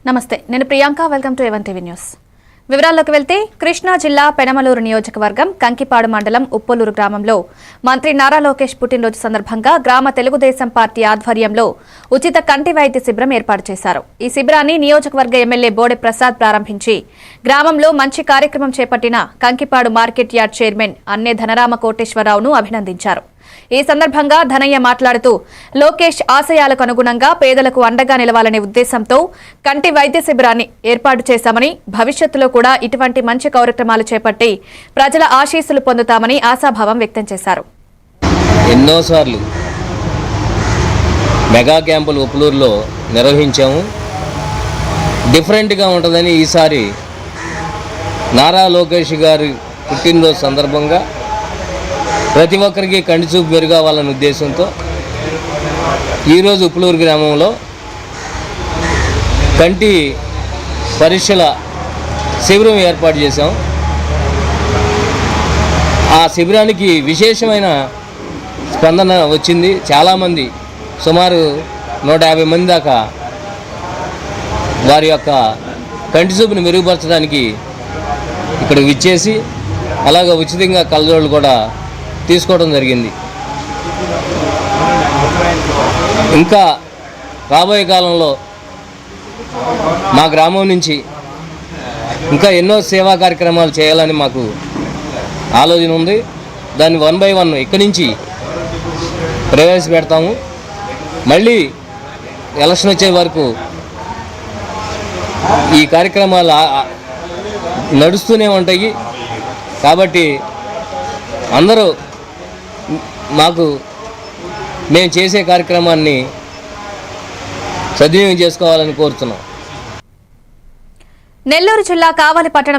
నమస్తే, నేను Priyanka. Welcome to ఎవన్ టీవీ న్యూస్. వివరాల్లోకి వెళ్తే కృష్ణా జిల్లా పెనమలూరు నియోజకవర్గం కంకిపాడు మండలం ఉప్పలూరు గ్రామంలో మంత్రి నారా లోకేష్ పుట్టినరోజు సందర్భంగా గ్రామ తెలుగుదేశం పార్టీ ఆధ్వర్యంలో ఉచిత కంటి వైద్య శిబిరం ఏర్పాటు చేశారు. ఈ శిబిరాన్ని నియోజకవర్గ ఎమ్మెల్యే బోడే ప్రసాద్ ప్రారంభించి గ్రామంలో మంచి కార్యక్రమం చేపట్టిన కంకిపాడు మార్కెట్ యార్డ్ చైర్మన్ అన్నే ధనరామ కోటేశ్వరరావును అభినందించారు. ఈ సందర్భంగా ధనయ్య మాట్లాడుతూ లోకేష్ ఆశయాలకు అనుగుణంగా పేదలకు అండగా నిలవాలనే ఉద్దేశంతో కంటి వైద్య శిబిరాన్ని ఏర్పాటు చేశామని, భవిష్యత్తులో కూడా ఇటువంటి మంచి కార్యక్రమాలు చేపట్టి ప్రజల ఆశీస్సులు పొందుతామని ఆశాభావం వ్యక్తం చేశారు. ఎన్నోసార్లు మెగా క్యాంపులు ఉప్పలూరులో నిర్వహించాము. డిఫరెంట్గా ఉంటుందని ఈసారి నారా లోకేష్ గారి పుట్టినరోజు సందర్భంగా ప్రతి ఒక్కరికి కంటి చూపు మెరుగవ్వాలనే ఉద్దేశంతో ఈరోజు ఉప్పలూరు గ్రామంలో కంటి పరీక్షల శిబిరం ఏర్పాటు చేశాం. ఆ శిబిరానికి విశేషమైన స్పందన వచ్చింది. చాలామంది సుమారు 150 మంది దాకా వారి యొక్క కంటి చూపుని మెరుగుపరచడానికి ఇక్కడ విచ్చేసి అలాగే ఉచితంగా కళ్ళజోళ్ళు కూడా తీసుకోవడం జరిగింది. ఇంకా రాబోయే కాలంలో మా గ్రామం నుంచి ఇంకా ఎన్నో సేవా కార్యక్రమాలు చేయాలని మాకు ఆలోచన ఉంది. దాన్ని 1 by 1 ఇక్కడి నుంచి ప్రవేశపెడతాము. మళ్ళీ ఎలక్షన్ వచ్చే వరకు ఈ కార్యక్రమాలు నడుస్తూనే ఉంటాయి. కాబట్టి అందరూ మేము చేసే కార్యక్రమాన్ని సద్వినియోగం చేసుకోవాలని కోరుతున్నాం. నెల్లూరు జిల్లా కావలి పట్టణంలో